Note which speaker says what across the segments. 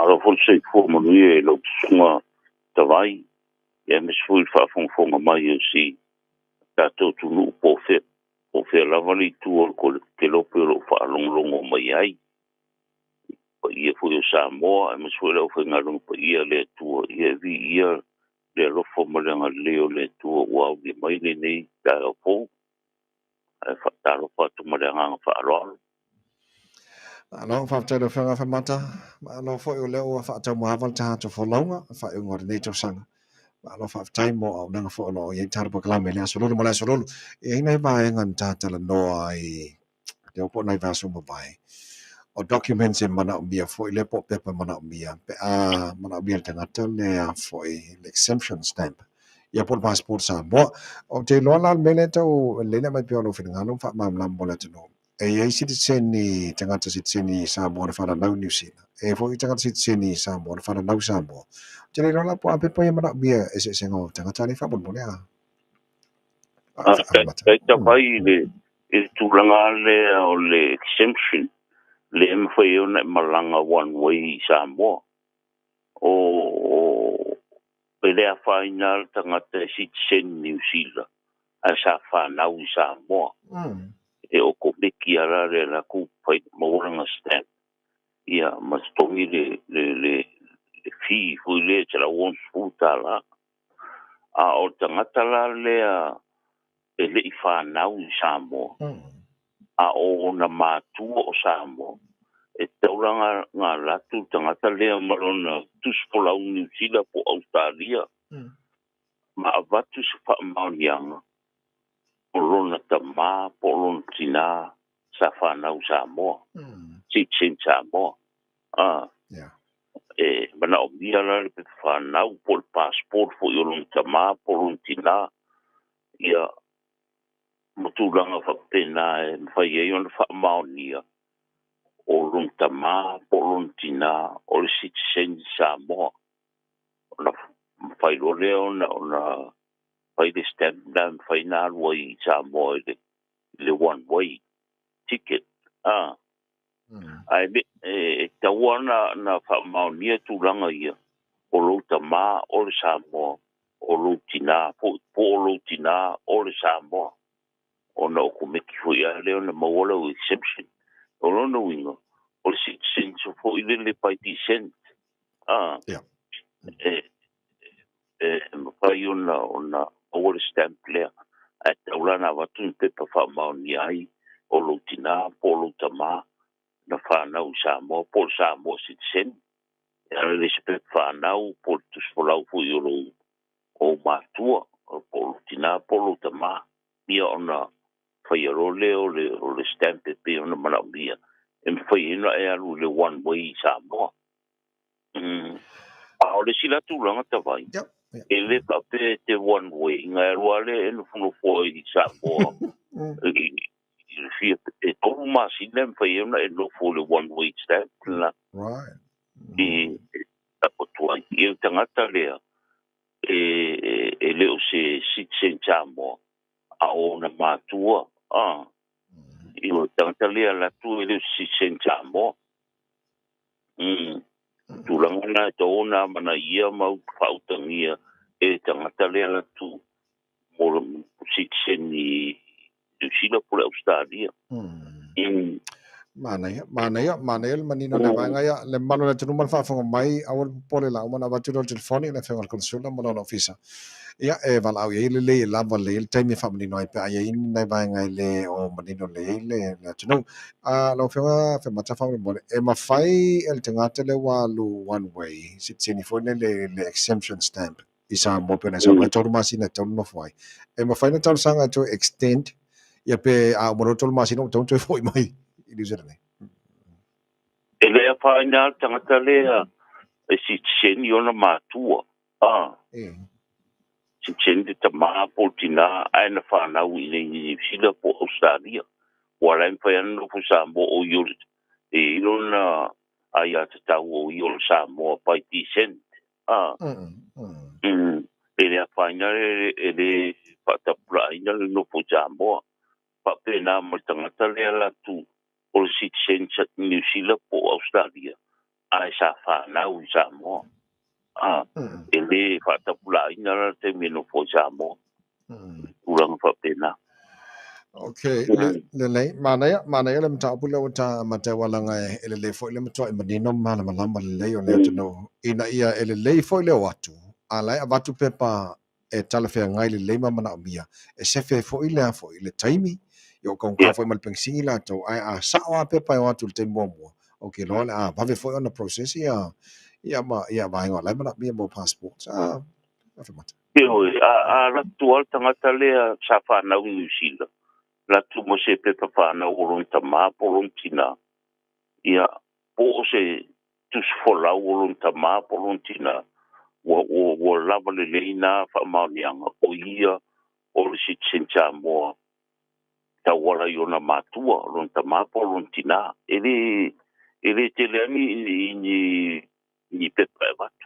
Speaker 1: Alo forse come lui lo sua tavai e mi sul fa fonga mai si tato tu no po fe la vali tu ko ke lo pero fa long mai ai ia fu Samoa e mi sul lo fa ngalong pa ia le tu ia vi ia le lo fo mo le tu wa di mai ni ta po e fa ta lo fa tu mo le fa lo
Speaker 2: Alo fa tele fa Afemata alo fo yo leo fa ta mo haval ta to fo longa fa yo ngor ni to sang alo fa time mo au nanga fo lo ye tar bo kala me le so lo mo la so lo e nei ba ngan ta ta no ai te po nai va so mo bai o documents in mana bia fo le po pe mana bia pe a mana bia tanga tele a fo exemption stamp ia por passport sa bo o te lo la mele to le na mai pe lo fin ngalo fa mam lam bola to no e ai citizen ni tanga to citizen ni sa bo fa na New Zealand e fo tanga citizen ni sa bo fa na sa bo te le lo la po a pe pe mana bia e se ngo tanga tani fa bo mo le a
Speaker 1: ta vai le tu langa le o le exemption le mfai ona malanga one way Samoa o pele a final tangata citizen New Zealand a sa whanau Samoa e o ko beki ara le la ku pai mauranga stamp ia mastongi le fi fu le tala won futala a o tangata la le a pele I whanau Samoa a o na matua o Samoa e tauranga ngā latu tangata lea marona tuspola New Zealand po Australia ma avatu se wha maunianga o lona tamā po lona tina sa whanau Samoa Citizen Samoa e mana o mia la le pe whanau po le passport po i lona tamā po lona tina ia mutulanga whapena e mwhai e ona wha maunia o lon tamā po lon tina o le citizen Samoa ona whai lo leo ona whai le stamp na whai nā rua I Samoa le one way ticket ai e taua na whamaunia tūranga ia o lo tamā o le Samoa o lo tina po lo tina o le Samoa ona o kumeki hui a leo na mawala o exception o lona winga o le citizen so fo I le pai decent mawhai ona o le stamp lea a taulana watu pepa whamaoni ai o lo tina po lo tamā na whanau Samoa po Samoa citizen e ala le se pepa whanau po tuspolau hui o matua po lo tina po lo tamā ia ona whai aro leo o le stamp pe ona mana bia e mwhai ina e alu le one way Samoa a o le sila tūranga tawai e le pape te one way ngai rua le e nufuno foi Samoa e tolu masina mwhai ina e nufu le one way stamp na e tapotua I e tangata lea e leo se citizen Samoa a o na matua I o tangata lea la tu e leo citizen Samoa tulanga na tōna mana ia mau whautangia e tangata lea la tu mo citizen ni New Zealand po Australia
Speaker 2: Mana manino le vai ngai le malo le tunu mal fa fonga mai awal pole la mana va tudo telefoni le fengal Consulate malo ofisa ia e val au ye le lava le time fa manino ai pa ia in nei vai ngai le o manino le tunu a lo fenga fe mata fa mo e ma fai el tengate le walu one way sit sini fo le exemption stamp isa mo pena sa ma toru masina tonu no foi e ma fai na tau sanga to extend ia pe a mo toru masina to foi mai
Speaker 1: e lea whaina tangata lea e citizen I ona matua citizen te tamā po tina aina whanau I New Zealand po Australia wala mwhai anu po Samoa o iol e ilona ai a te tau o iol Samoa pai decent e lea whaina e le patapura ina le no po Samoa pa pena mo tangata lea la tu o le citizen New Zealand po Australia ai sa whanau I Samoa. Ele whatapulaina la te mino fo Samoa. Uranga whapena.
Speaker 2: Okay, le mana le mta pula wata mata walanga le fo le mta manino mana malamba le o le tano ina ia le fo le watu ala avatu pepa e talafe ngai le mana bia e sefe fo ile taimi yo kon ka fo mal pensingi la to ai a sawa pepa watu le tembo mo okay lo a va fo on the process ia vai ngala mana bia mo passport afemata
Speaker 1: a la tual tangata lea sa whanau New Zealand. La tu mo se pepa whanau oron tama poron tina. Ia po se tus folau oron tama poron tina. Wa lava le leina whamaunianga o ia o le sitsencha moa. Ta wala iona matua oron tama poron tina. Ele te leani ni pepa e watu.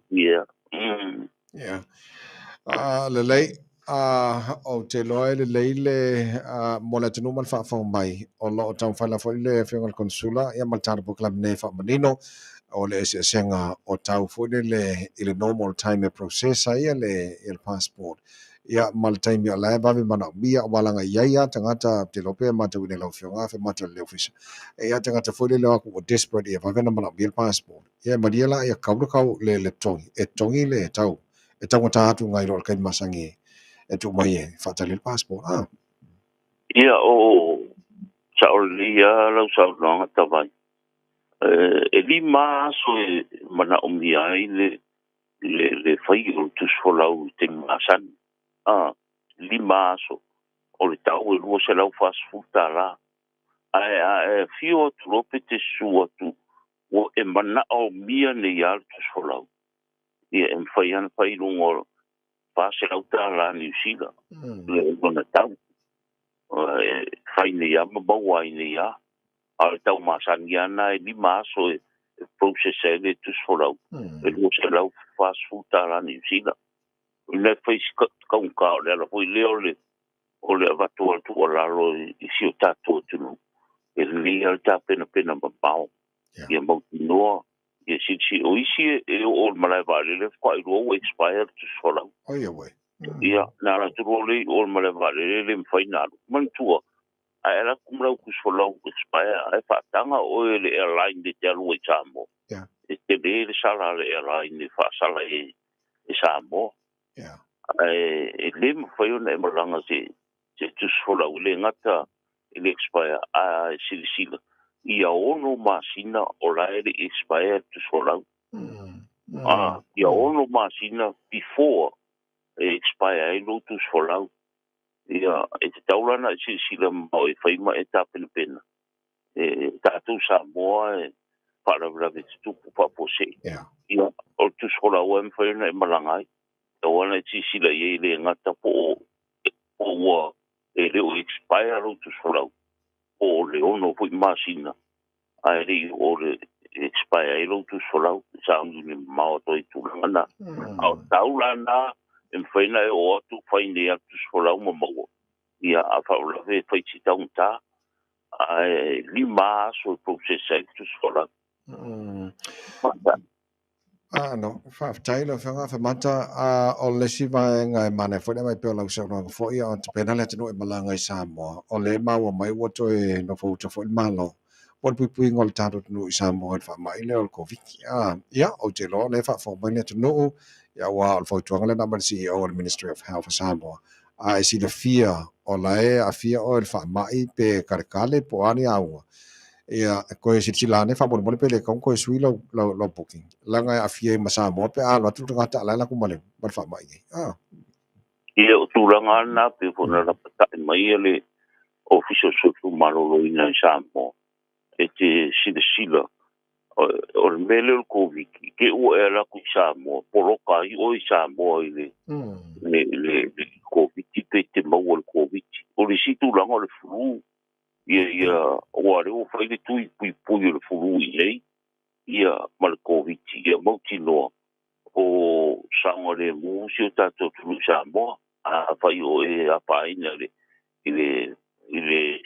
Speaker 2: Yeah. Le o te loe le mo le tunu mal fa mai o lo tau fa la fo le fengal Consulate ia mal tar buklam ne fa manino o le senga o tau fo le normal time process ia le il passport ia mal time ia la ba mana bia wala nga ia tangata te lope ma te wine lo fionga fe mata le office ia tangata fo le ko desperate ia va vena mana bil passport ia mariela ia kau le tongi le tau e tangata atu ngai ro kai masangi e tu mai e fatale passport
Speaker 1: ia o Saulia lau sau nonga tawai. E lima so e mana umia le whai o tus folau te masan. Lima so o le tau e lua se lau fast food ta la. E fio trope te sua tu o e mana o mia ne ial tus folau. Ia e mwhai ana whai lungo pa se lau ta la New Zealand. Le ngona tau. Whai ne ia mabau ai ne ia. Al tau masani ana e lima so e process e le tus folau. E lua se lau fast food ta la New Zealand. Le fai kaunka o le ala hoi leo o le avatu al tu o lalo I si o tatu o tunu. E li al ta pena mabao. Ia mauti noa. Ia si o isi e o malai vale le whai roa expired tus folau. Ia nara turu le o malai vale le mwhai naru. Mantua. A era kumrau kus folau expire. A whatanga o le airline de te alu e Samoa. E te le sala le airline e whaasala e Samoa. E le mwhai ona e maranga se tus folau le ngata e le expire a silisila. Ia ono masina o la e le expire tus folau. Ia ono masina before e expire e lo tus folau. Ia e te taurana e silisila mau e whaima e tāpena pena. E tātou Samoa e whaaraurawe te tupu whapose. Ia o tus folau e mwhaina e malangai. E wana e silisila e le ngata po o ua e leo expire lo tus folau. O le ono hui masina. Ai re o le expire e lo tus folau. Saungi ni mao toi tūrangana. Au taurana e mwhaina e o atu whaine a tus folau mamau. Ia a whaurawe whaiti taunta. Ai lima so processa e tus folau.
Speaker 2: No, Taylor fanga Afemata o le siva ngai mane foi mai pe lau sau no foi o te pena le tino e malanga I Samoa o le maua mai woto e no fo to foi malo por pui ngol tato no I Samoa fa mai le o covid ia o te lo le fa fo mai le tino ia wa o fo to ngale na CEO of Ministry of Health for Samoa I see the fear o la e a fear o fa mai pe karkale po ani au ia ko e sitilane fa mo pe le kon ko sui lo booking la nga afie masa mo pe a lo tu ngata la ku male ba fa mai
Speaker 1: Ia o tūranga ana pe fona la patai mai le official social malolo ina Samoa. E te sila o le mele o COVID ke ua e la ku Samoa poroka I o Samoa I le COVID te mau o le COVID o le si tūranga o le flu ia o are o whai le tui pui o le flu I ia ma le COVID ia mauti noa o sanga le mu si o tato tulu Samoa a whai o e apa ina le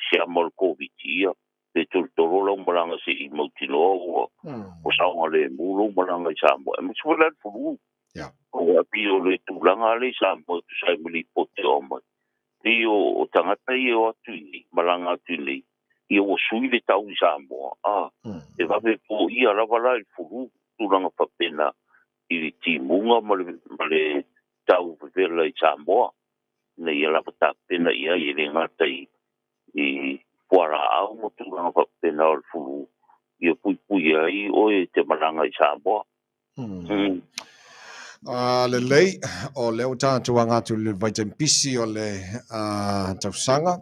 Speaker 1: siamo le COVID ia te toro lo malanga si I mautino o saunga le mulu malanga I Samoa. E misi wala furu. O api o le tūlanga le Samoa tu sai mili pote o mai. Te o tangata I o atu I malanga atu nei. I o sui le tau I Samoa. E wape po I arawala I furu tūlanga whapena I le timunga ma le tau vevela I Samoa. Nei ala patapena ia I le ngata I wara au mo tūlanga whapena o le furu. I pui ai o te malanga I Samoa.
Speaker 2: Le lei o leo tātou angatu le vaitampisi o le tausanga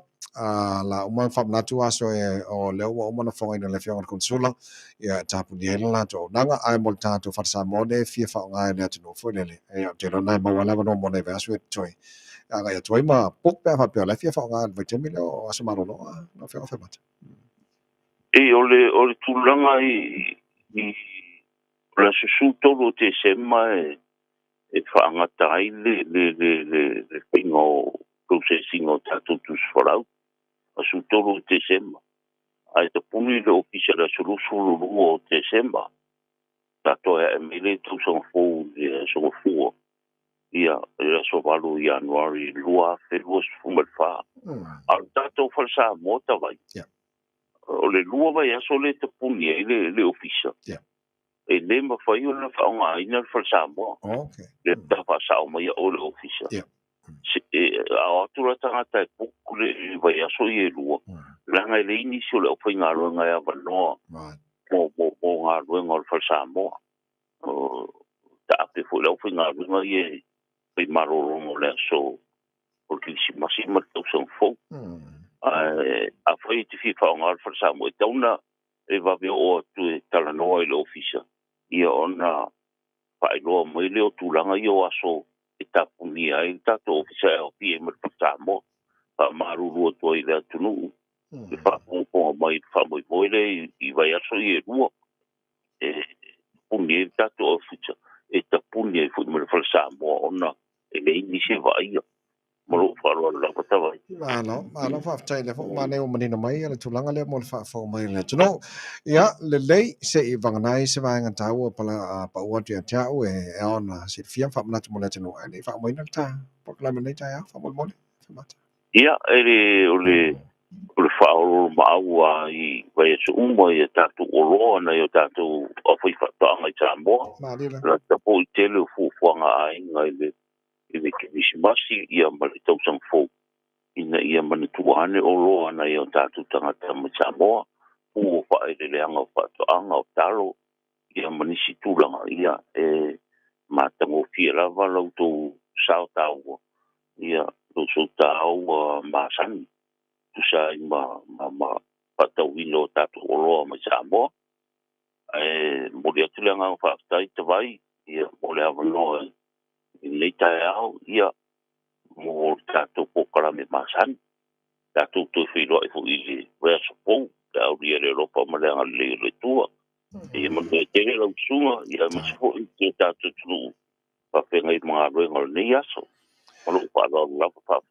Speaker 2: la uma whamnatu aso o leo wa umana whongai na le whianga konsula ia tāpu ni hela la tō nanga ai mo tātou whatasa mone fia whaongai nea tino fuenele e au tēnā nai mawala wano mone veasu e toi anga ia toi ma puk pēr whapea le fia whaongai vaitami leo asamaro loa na whianga whamata
Speaker 1: E o le tūlanga I la susu tolo te sema e whaangata ai le whinga o processing o tātou tuswharau. A su tolo te sema. Ai te puni le ofisa la surusuru o te sema. Tātou e mele tau sangfou le sangfou. Ia, e so walu Januari lua whenua fumalwha. Al tātou whalsa mota vai. O le lua vai aso le te puni e le ofisa. E le mawhai o na whaonga aina whalsa moa. Le tawa sao mai o le ofisa. A atura tangata e puku le vai aso I e lua. Langa le inisi o le opai ngā ruenga e awanoa. Mo ngā ruenga o le whalsa moa. Ta ape fo le opai ngā ruenga I e pai marorongo le aso. O kisi masi matau sang fau. A whai te fi whaonga o le whalsa moa. E tauna e wawe o atu e talanoa I le ofisa. Ia ona whaeloa mai leo tūlanga I o aso e tapuni ai tātou ofisa e opi e marpatamo pa maruru atua I le atunu e whaponga mai whamoi moile I vai aso I e rua e puni e tātou ofisa e tapuni e fui marpatamo ona e le inise vai Maro wharoa la patawai.
Speaker 2: Malo whaftai le fo mane o manina mai le tulanga le mo le whafo mai le tuno. Ia le lei se I vanganai se vaenga tau pala pa ua tia tiau e ona se fiam whamnatu mo le tino e le wha mai na ta proklame nei tai a whamol mole.
Speaker 1: Ia o le whaoro maua I vai aso uma I tātou oroa na I o tātou awhai whatanga I Samoa. La tapo I tele fuanga ai ngai le Ile kisimasi ia mali tau sang fo ina ia mani tuane o roa na ia tātou tangata ma Samoa ua whaere le anga whatoanga o talo ia mani si tūlanga ia mātango fia lava lau tō sao tāua ia tō so tāua māsani tu sai ma patau ino tātou o roa ma Samoa mori atu le anga whaatai te vai ia mori awanoa Nei tai au, ia, mo tātou pokara me māsani. Tātou tō whiroa I fo I le wea sapou, ka au ria le ropa maleanga le tua. Ia manu e tere lau sunga, ia masifo I te tātou tunu, pa whengai mga roenga nei aso. Malo pa lau lapa pa